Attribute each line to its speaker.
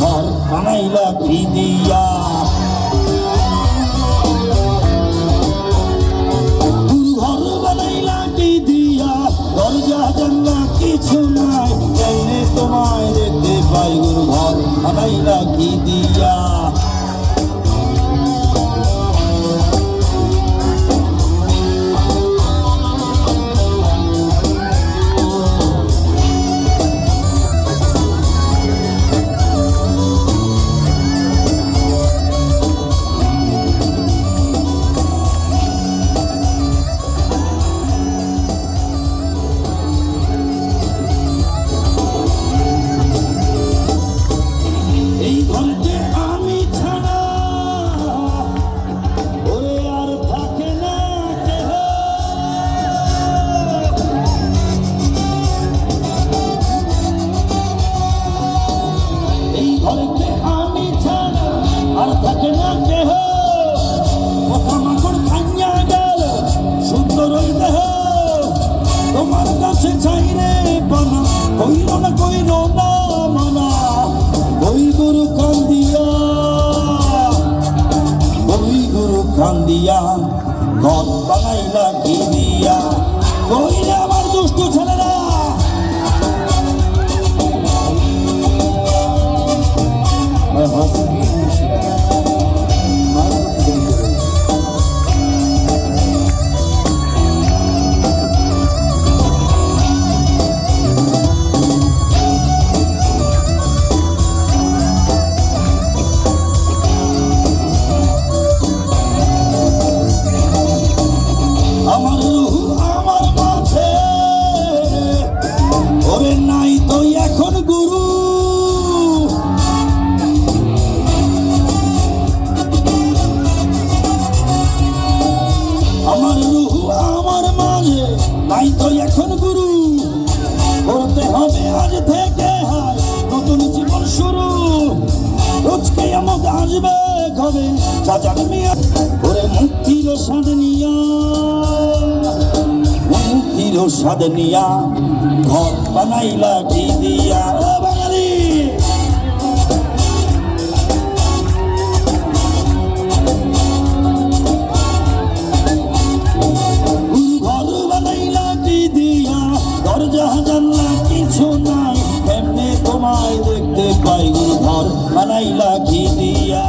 Speaker 1: ঘর বানাইলা কি দিয়া? ঘর বানাইলা কি দিয়া? দরজা জানলা কিছু নাই, কেমনে তোমায় দেখতে পাই গুরু? ঘর বানাইলা কি দিয়া? তোমার কাছে চাইরে বানা, কইর না মানা। ওই গুরু কান্দিয়া, ওই গুরু কান্দিয়া, ঘর বানাইলা কি দিয়া? কইরে আমার দুষ্ট ছেলেরা, আমার রূহ আমার মাঝে, ওরে নাই তো এখন গুরু। আমার রূহ আমার মাঝে, নাই তো এখন গুরু। করতে হবে আজ থেকে হয় নতুন জীবন শুরু। রোজকে আমাকে আসবে কবে চাচার মিয়া, ওরে মুক্তির স্বাদ নিয়া, মুক্তির স্বাদ নিয়া, ঘর বানাইলা কি দিয়া? ও বাঙালি, ঘর বানাইলা কি দিয়া? দরজা জানলা কিছু নাই, কেমনে তোমায় দেখতে পাই? ঘর বানাইলা কি দিয়া?